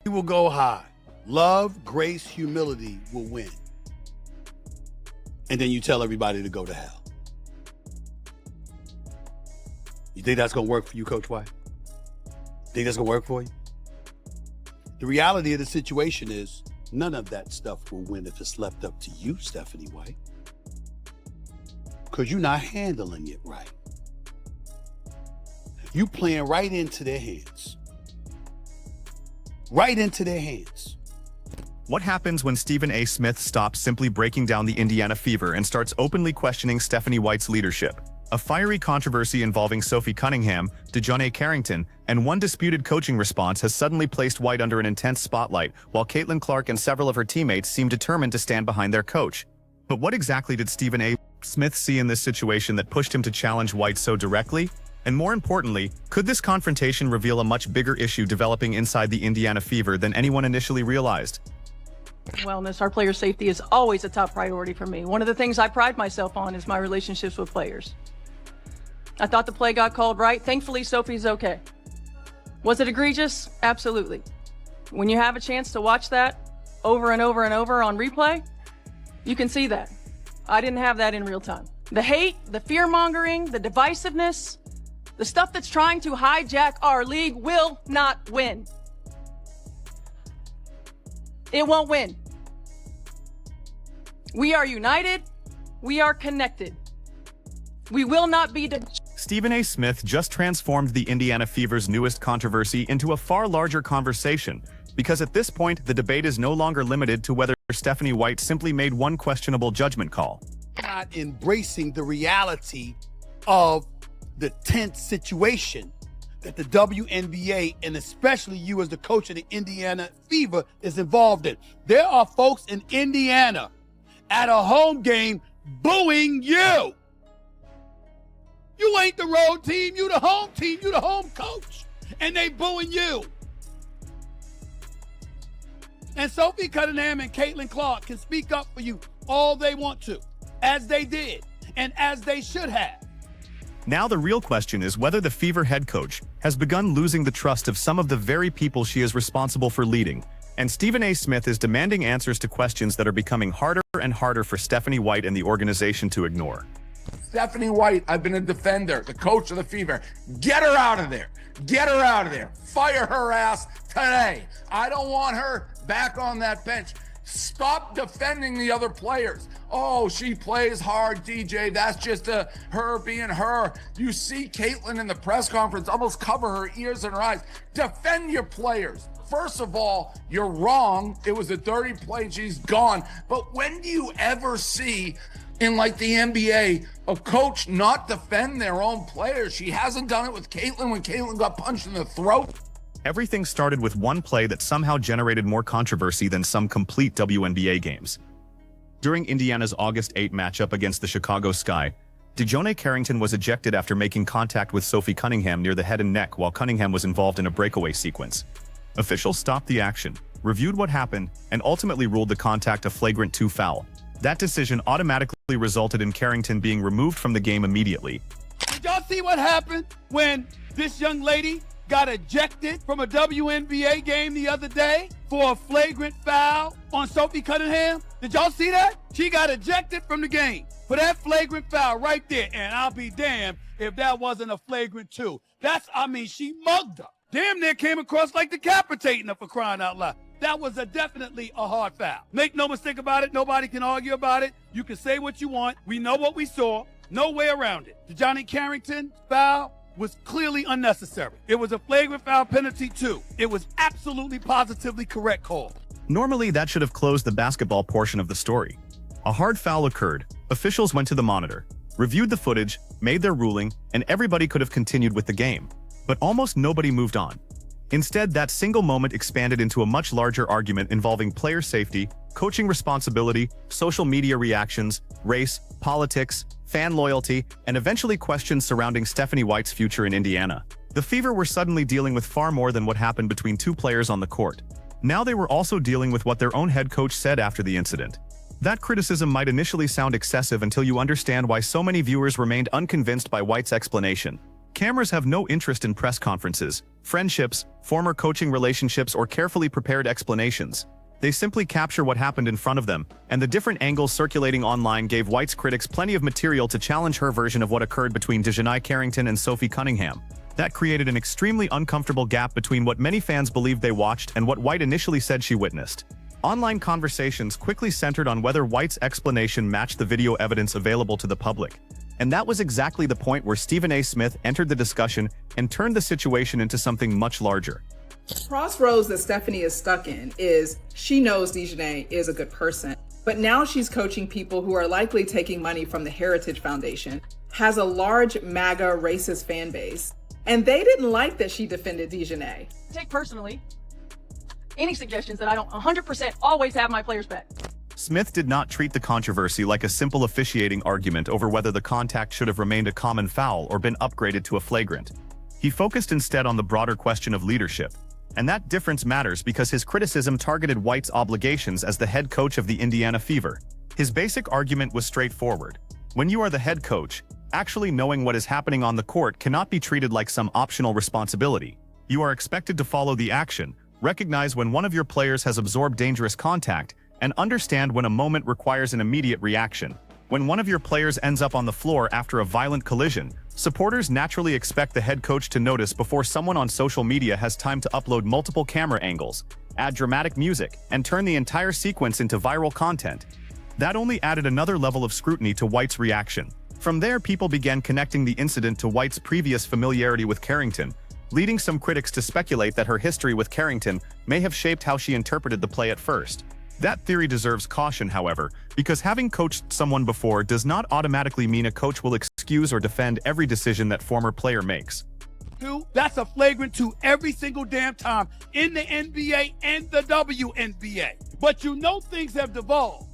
will go high. Love, grace, humility will win. And then you tell everybody to go to hell. You think that's going to work for you, Coach White? Think that's going to work for you? The reality of the situation is none of that stuff will win if it's left up to you, Stephanie White. Because you're not handling it right. You playing right into their hands. Right into their hands. What happens when Stephen A. Smith stops simply breaking down the Indiana Fever and starts openly questioning Stephanie White's leadership? A fiery controversy involving Sophie Cunningham, DiJonai Carrington, and one disputed coaching response has suddenly placed White under an intense spotlight, while Caitlin Clark and several of her teammates seem determined to stand behind their coach. But what exactly did Stephen A. Smith see in this situation that pushed him to challenge White so directly? And more importantly, could this confrontation reveal a much bigger issue developing inside the Indiana Fever than anyone initially realized? Wellness, our player safety is always a top priority for me. One of the things I pride myself on is my relationships with players. I thought the play got called right. Thankfully, Sophie's okay. Was it egregious? Absolutely. When you have a chance to watch that over and over and over on replay, you can see that. I didn't have that in real time. The hate, the fear-mongering, the divisiveness, the stuff that's trying to hijack our league will not win. It won't win. We are united. We are connected. We will not be Stephen A. Smith just transformed the Indiana Fever's newest controversy into a far larger conversation, because at this point, the debate is no longer limited to whether Stephanie White simply made one questionable judgment call. Not embracing the reality of the tense situation that the WNBA, and especially you as the coach of the Indiana Fever, is involved in. There are folks in Indiana at a home game booing you. You ain't the road team, you the home team, you the home coach, and they booing you. And Sophie Cunningham and Caitlin Clark can speak up for you all they want to, as they did, and as they should have. Now the real question is whether the Fever head coach has begun losing the trust of some of the very people she is responsible for leading, and Stephen A. Smith is demanding answers to questions that are becoming harder and harder for Stephanie White and the organization to ignore. Stephanie White, I've been a defender, the coach of the Fever. Get her out of there. Get her out of there. Fire her ass today. I don't want her back on that bench. Stop defending the other players. Oh, she plays hard, DJ. That's just her being her. You see Caitlin in the press conference almost cover her ears and her eyes. Defend your players. First of all, you're wrong. It was a dirty play and she's gone. But when do you ever see in like the NBA, a coach not defend their own players? She hasn't done it with Caitlin when Caitlin got punched in the throat. Everything started with one play that somehow generated more controversy than some complete WNBA games. During Indiana's August 8 matchup against the Chicago Sky, DiJonai Carrington was ejected after making contact with Sophie Cunningham near the head and neck while Cunningham was involved in a breakaway sequence. Officials stopped the action, reviewed what happened, and ultimately ruled the contact a flagrant 2 foul. That decision automatically resulted in Carrington being removed from the game immediately. Did y'all see what happened when this young lady got ejected from a WNBA game the other day for a flagrant foul on Sophie Cunningham? Did y'all see that? She got ejected from the game for that flagrant foul right there. And I'll be damned if that wasn't a flagrant 2. She mugged her. Damn near came across like decapitating her, for crying out loud. That was definitely a hard foul. Make no mistake about it. Nobody can argue about it. You can say what you want. We know what we saw. No way around it. DiJonai Carrington foul was clearly unnecessary. It was a flagrant foul penalty too. It was absolutely positively correct call. Normally, that should have closed the basketball portion of the story. A hard foul occurred. Officials went to the monitor, reviewed the footage, made their ruling, and everybody could have continued with the game. But almost nobody moved on. Instead, that single moment expanded into a much larger argument involving player safety, coaching responsibility, social media reactions, race, politics, fan loyalty, and eventually questions surrounding Stephanie White's future in Indiana. The Fever were suddenly dealing with far more than what happened between 2 players on the court. Now they were also dealing with what their own head coach said after the incident. That criticism might initially sound excessive until you understand why so many viewers remained unconvinced by White's explanation. Cameras have no interest in press conferences, friendships, former coaching relationships, or carefully prepared explanations. They simply capture what happened in front of them, and the different angles circulating online gave White's critics plenty of material to challenge her version of what occurred between DiJonai Carrington and Sophie Cunningham. That created an extremely uncomfortable gap between what many fans believed they watched and what White initially said she witnessed. Online conversations quickly centered on whether White's explanation matched the video evidence available to the public. And that was exactly the point where Stephen A. Smith entered the discussion and turned the situation into something much larger. Crossroads that Stephanie is stuck in is she knows DiJonai is a good person, but now she's coaching people who are likely taking money from the Heritage Foundation, has a large MAGA racist fan base, and they didn't like that she defended DiJonai. Take personally any suggestions that I don't 100% always have my players back. Smith did not treat the controversy like a simple officiating argument over whether the contact should have remained a common foul or been upgraded to a flagrant. He focused instead on the broader question of leadership. And that difference matters because his criticism targeted White's obligations as the head coach of the Indiana Fever. His basic argument was straightforward. When you are the head coach, actually knowing what is happening on the court cannot be treated like some optional responsibility. You are expected to follow the action, recognize when one of your players has absorbed dangerous contact, and understand when a moment requires an immediate reaction. When one of your players ends up on the floor after a violent collision, supporters naturally expect the head coach to notice before someone on social media has time to upload multiple camera angles, add dramatic music, and turn the entire sequence into viral content. That only added another level of scrutiny to White's reaction. From there, people began connecting the incident to White's previous familiarity with Carrington, leading some critics to speculate that her history with Carrington may have shaped how she interpreted the play at first. That theory deserves caution, however, because having coached someone before does not automatically mean a coach will excuse or defend every decision that former player makes. That's a flagrant 2 every single damn time in the NBA and the WNBA. But you know things have devolved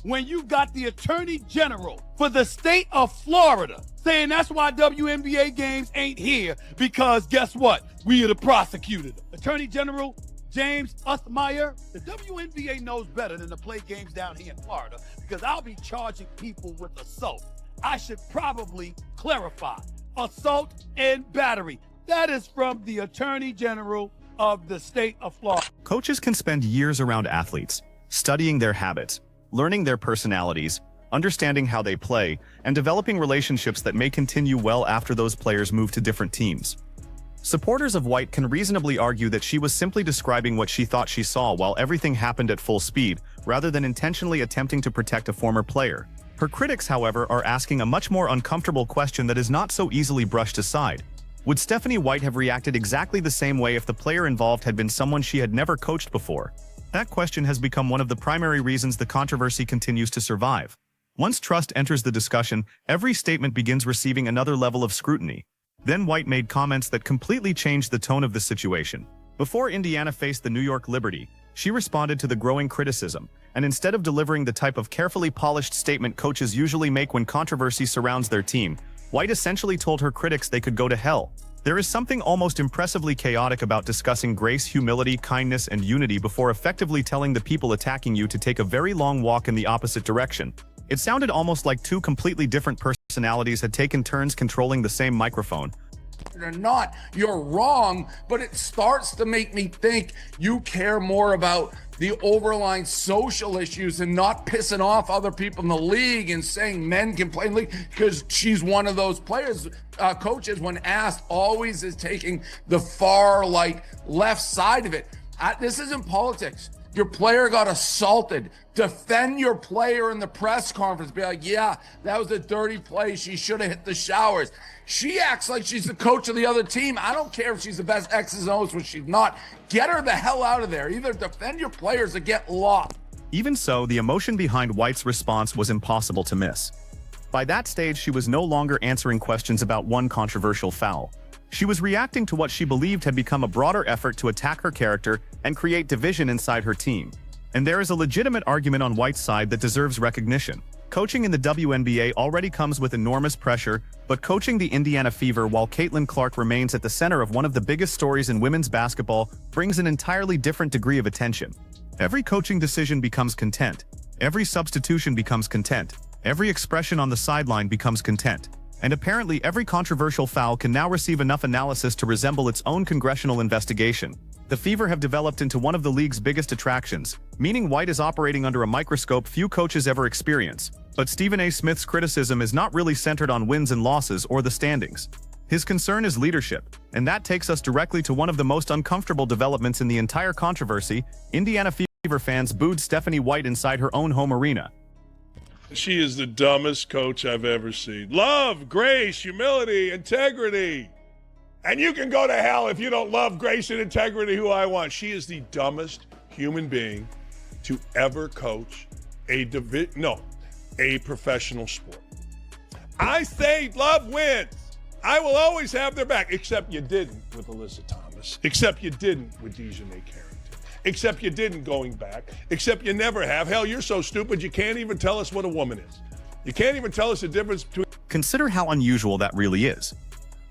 when you've got the Attorney General for the state of Florida saying that's why WNBA games ain't here because guess what? We are the prosecutors. Attorney General James Uthmeyer, the WNBA knows better than to play games down here in Florida because I'll be charging people with assault. I should probably clarify assault and battery. That is from the Attorney General of the state of Florida. Coaches can spend years around athletes, studying their habits, learning their personalities, understanding how they play, and developing relationships that may continue well after those players move to different teams. Supporters of White can reasonably argue that she was simply describing what she thought she saw while everything happened at full speed, rather than intentionally attempting to protect a former player. Her critics, however, are asking a much more uncomfortable question that is not so easily brushed aside. Would Stephanie White have reacted exactly the same way if the player involved had been someone she had never coached before? That question has become one of the primary reasons the controversy continues to survive. Once trust enters the discussion, every statement begins receiving another level of scrutiny. Then White made comments that completely changed the tone of the situation. Before Indiana faced the New York Liberty, she responded to the growing criticism, and instead of delivering the type of carefully polished statement coaches usually make when controversy surrounds their team, White essentially told her critics they could go to hell. There is something almost impressively chaotic about discussing grace, humility, kindness, and unity before effectively telling the people attacking you to take a very long walk in the opposite direction. It sounded almost like two completely different personalities had taken turns controlling the same microphone. Or not, you're wrong, but it starts to make me think you care more about the overlying social issues and not pissing off other people in the league and saying men can play in the league because she's one of those players. Coaches, when asked, always is taking the far left side of it. This isn't politics. Your player got assaulted. Defend your player in the press conference. Be like, yeah, that was a dirty play. She should have hit the showers. She acts like she's the coach of the other team. I don't care if she's the best X's and O's, which she's not. Get her the hell out of there. Either defend your players or get lost. Even so, the emotion behind White's response was impossible to miss. By that stage, she was no longer answering questions about one controversial foul. She was reacting to what she believed had become a broader effort to attack her character and create division inside her team. And there is a legitimate argument on White's side that deserves recognition. Coaching in the WNBA already comes with enormous pressure, but coaching the Indiana Fever while Caitlin Clark remains at the center of one of the biggest stories in women's basketball brings an entirely different degree of attention. Every coaching decision becomes content. Every substitution becomes content. Every expression on the sideline becomes content. And apparently every controversial foul can now receive enough analysis to resemble its own congressional investigation. The Fever have developed into one of the league's biggest attractions, meaning White is operating under a microscope few coaches ever experience. But Stephen A. Smith's criticism is not really centered on wins and losses or the standings. His concern is leadership, and that takes us directly to one of the most uncomfortable developments in the entire controversy. Indiana Fever fans booed Stephanie White inside her own home arena. She is the dumbest coach I've ever seen. Love, grace, humility, integrity. And you can go to hell if you don't love, grace, and integrity who I want. She is the dumbest human being to ever coach a professional sport. I say love wins. I will always have their back, except you didn't with Alyssa Thomas, except you didn't with DiJonai Carrington, except you didn't going back, except you never have. Hell, you're so stupid you can't even tell us what a woman is. You can't even tell us the difference between... Consider how unusual that really is.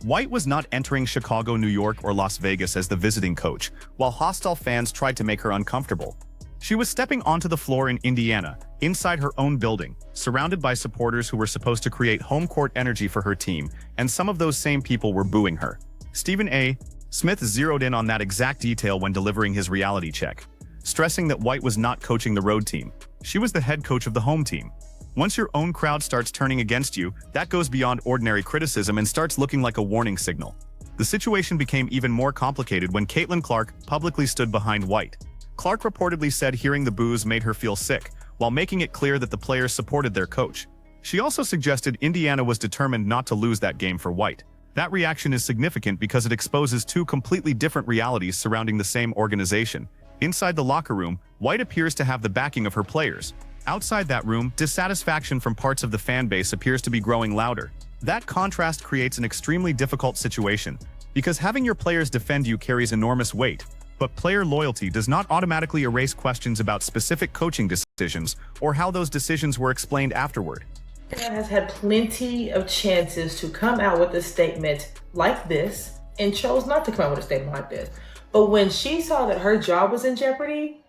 White was not entering Chicago, New York, or Las Vegas as the visiting coach, while hostile fans tried to make her uncomfortable. She was stepping onto the floor in Indiana, inside her own building, surrounded by supporters who were supposed to create home court energy for her team, and some of those same people were booing her. Stephen A. Smith zeroed in on that exact detail when delivering his reality check, stressing that White was not coaching the road team. She was the head coach of the home team. Once your own crowd starts turning against you, that goes beyond ordinary criticism and starts looking like a warning signal. The situation became even more complicated when Caitlin Clark publicly stood behind White. Clark reportedly said hearing the boos made her feel sick, while making it clear that the players supported their coach. She also suggested Indiana was determined not to lose that game for White. That reaction is significant because it exposes two completely different realities surrounding the same organization. Inside the locker room, White appears to have the backing of her players. Outside that room, dissatisfaction from parts of the fan base appears to be growing louder. That contrast creates an extremely difficult situation, because having your players defend you carries enormous weight. But player loyalty does not automatically erase questions about specific coaching decisions or how those decisions were explained afterward. Has had plenty of chances to come out with a statement like this and chose not to come out with a statement like this. But when she saw that her job was in jeopardy,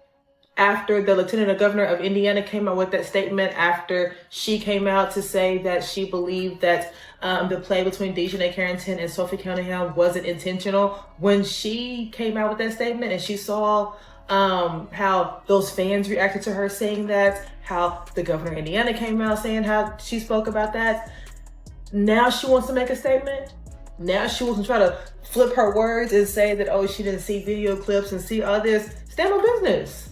after the Lieutenant Governor of Indiana came out with that statement, after she came out to say that she believed that the play between DiJonai Carrington and Sophie Cunningham wasn't intentional, when she came out with that statement and she saw how those fans reacted to her saying that, how the governor of Indiana came out saying how she spoke about that, now she wants to make a statement. Now she wants to try to flip her words and say that, oh, she didn't see video clips and see all this. Stand on business.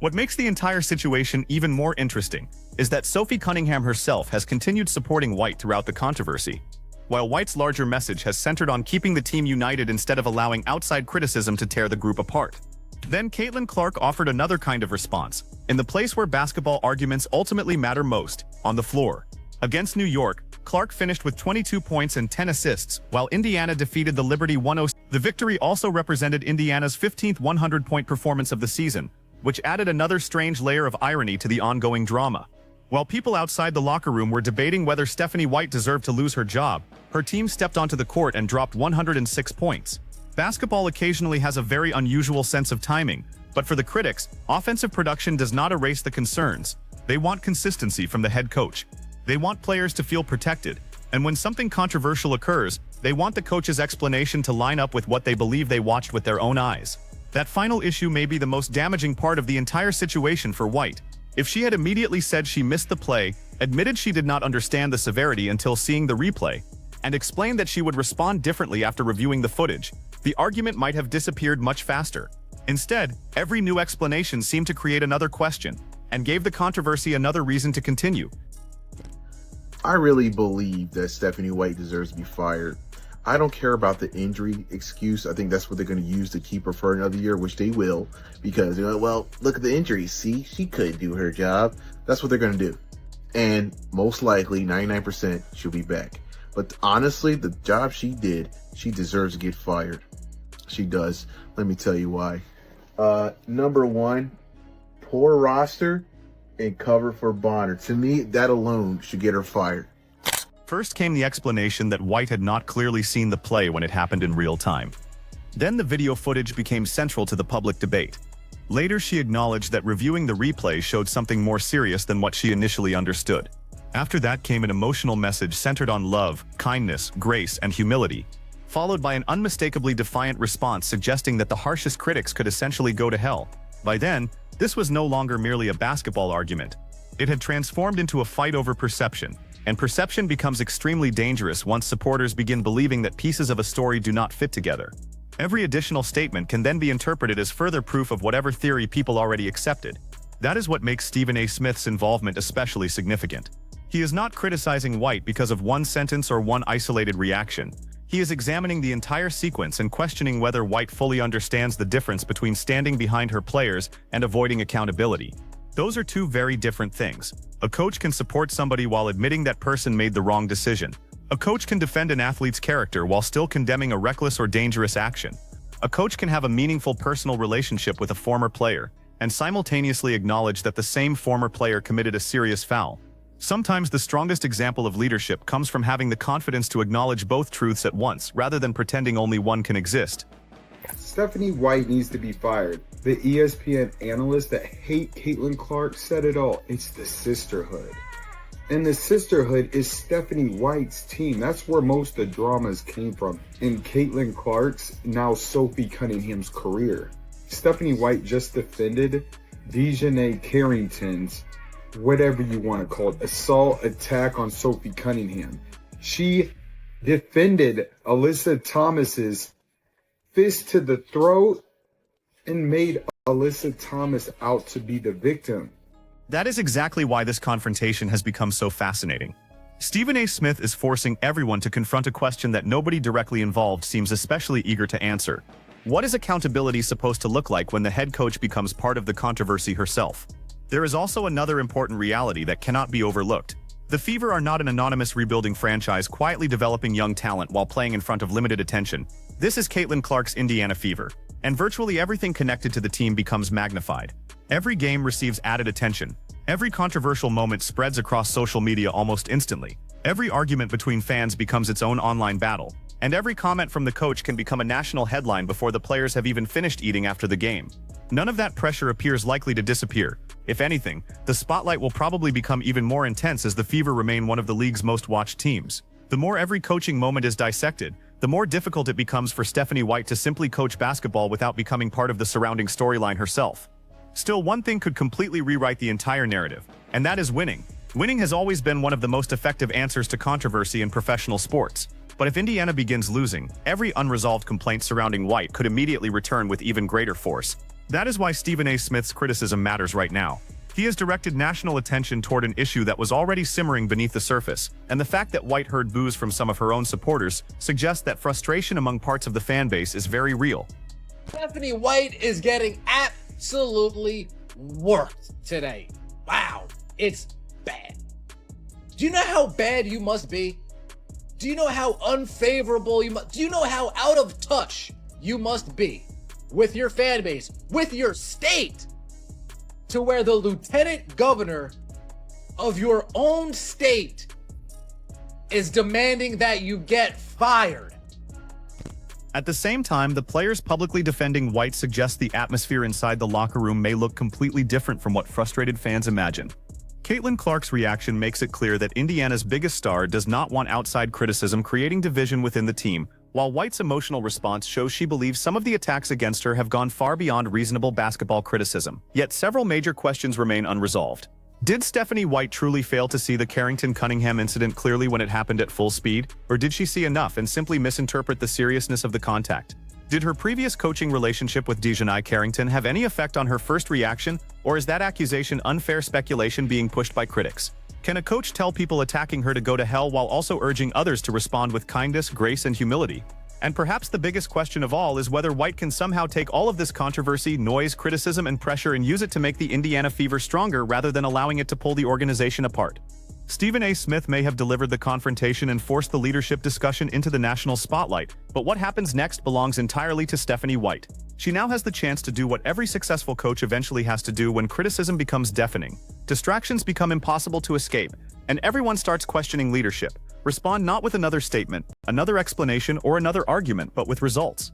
What makes the entire situation even more interesting is that Sophie Cunningham herself has continued supporting White throughout the controversy, while White's larger message has centered on keeping the team united instead of allowing outside criticism to tear the group apart. Then Caitlin Clark offered another kind of response, in the place where basketball arguments ultimately matter most, on the floor. Against New York, Clark finished with 22 points and 10 assists, while Indiana defeated the Liberty 106. The victory also represented Indiana's 15th 100-point performance of the season, which added another strange layer of irony to the ongoing drama. While people outside the locker room were debating whether Stephanie White deserved to lose her job, her team stepped onto the court and dropped 106 points. Basketball occasionally has a very unusual sense of timing, but for the critics, offensive production does not erase the concerns. They want consistency from the head coach. They want players to feel protected, and when something controversial occurs, they want the coach's explanation to line up with what they believe they watched with their own eyes. That final issue may be the most damaging part of the entire situation for White. If she had immediately said she missed the play, admitted she did not understand the severity until seeing the replay, and explained that she would respond differently after reviewing the footage, the argument might have disappeared much faster. Instead, every new explanation seemed to create another question, and gave the controversy another reason to continue. I really believe that Stephanie White deserves to be fired. I don't care about the injury excuse. I think that's what they're going to use to keep her for another year, which they will, because, well, look at the injuries. See, she couldn't do her job. That's what they're going to do. And most likely, 99%, she'll be back. But honestly, the job she did, she deserves to get fired. She does. Let me tell you why. Number one, poor roster and cover for Bonner. To me, that alone should get her fired. First came the explanation that White had not clearly seen the play when it happened in real time. Then the video footage became central to the public debate. Later, she acknowledged that reviewing the replay showed something more serious than what she initially understood. After that came an emotional message centered on love, kindness, grace, and humility, followed by an unmistakably defiant response suggesting that the harshest critics could essentially go to hell. By then, this was no longer merely a basketball argument. It had transformed into a fight over perception, and perception becomes extremely dangerous once supporters begin believing that pieces of a story do not fit together. Every additional statement can then be interpreted as further proof of whatever theory people already accepted. That is what makes Stephen A. Smith's involvement especially significant. He is not criticizing White because of one sentence or one isolated reaction. He is examining the entire sequence and questioning whether White fully understands the difference between standing behind her players and avoiding accountability. Those are two very different things. A coach can support somebody while admitting that person made the wrong decision. A coach can defend an athlete's character while still condemning a reckless or dangerous action. A coach can have a meaningful personal relationship with a former player and simultaneously acknowledge that the same former player committed a serious foul. Sometimes the strongest example of leadership comes from having the confidence to acknowledge both truths at once, rather than pretending only one can exist. Stephanie White needs to be fired. The ESPN analysts that hate Caitlin Clark said it all. It's the sisterhood. And the sisterhood is Stephanie White's team. That's where most of the dramas came from. In Caitlin Clark's, now Sophie Cunningham's career. Stephanie White just defended DiJonai Carrington's, whatever you want to call it, assault attack on Sophie Cunningham. She defended Alyssa Thomas's fist to the throat and made Alyssa Thomas out to be the victim. That is exactly why this confrontation has become so fascinating. Stephen A. Smith is forcing everyone to confront a question that nobody directly involved seems especially eager to answer. What is accountability supposed to look like when the head coach becomes part of the controversy herself? There is also another important reality that cannot be overlooked. The Fever are not an anonymous rebuilding franchise quietly developing young talent while playing in front of limited attention. This is Caitlin Clark's Indiana Fever, and virtually everything connected to the team becomes magnified. Every game receives added attention. Every controversial moment spreads across social media almost instantly. Every argument between fans becomes its own online battle, and every comment from the coach can become a national headline before the players have even finished eating after the game. None of that pressure appears likely to disappear. If anything, the spotlight will probably become even more intense as the Fever remain one of the league's most watched teams. The more every coaching moment is dissected, the more difficult it becomes for Stephanie White to simply coach basketball without becoming part of the surrounding storyline herself. Still, one thing could completely rewrite the entire narrative, and that is winning. Winning has always been one of the most effective answers to controversy in professional sports. But if Indiana begins losing, every unresolved complaint surrounding White could immediately return with even greater force. That is why Stephen A. Smith's criticism matters right now. He has directed national attention toward an issue that was already simmering beneath the surface, and the fact that White heard boos from some of her own supporters suggests that frustration among parts of the fan base is very real. Stephanie White is getting absolutely worked today. Wow, it's bad. Do you know how bad you must be? Do you know how unfavorable you must? Do you know how out of touch you must be with your fan base, with your state, to where the lieutenant governor of your own state is demanding that you get fired? At the same time, the players publicly defending White suggests the atmosphere inside the locker room may look completely different from what frustrated fans imagine. Caitlin Clark's reaction makes it clear that Indiana's biggest star does not want outside criticism creating division within the team, while White's emotional response shows she believes some of the attacks against her have gone far beyond reasonable basketball criticism. Yet several major questions remain unresolved. Did Stephanie White truly fail to see the Carrington-Cunningham incident clearly when it happened at full speed, or did she see enough and simply misinterpret the seriousness of the contact? Did her previous coaching relationship with DiJonai Carrington have any effect on her first reaction, or is that accusation unfair speculation being pushed by critics? Can a coach tell people attacking her to go to hell while also urging others to respond with kindness, grace, and humility? And perhaps the biggest question of all is whether White can somehow take all of this controversy, noise, criticism, and pressure and use it to make the Indiana Fever stronger rather than allowing it to pull the organization apart. Stephen A. Smith may have delivered the confrontation and forced the leadership discussion into the national spotlight, but what happens next belongs entirely to Stephanie White. She now has the chance to do what every successful coach eventually has to do when criticism becomes deafening. Distractions become impossible to escape, and everyone starts questioning leadership. Respond not with another statement, another explanation, or another argument, but with results.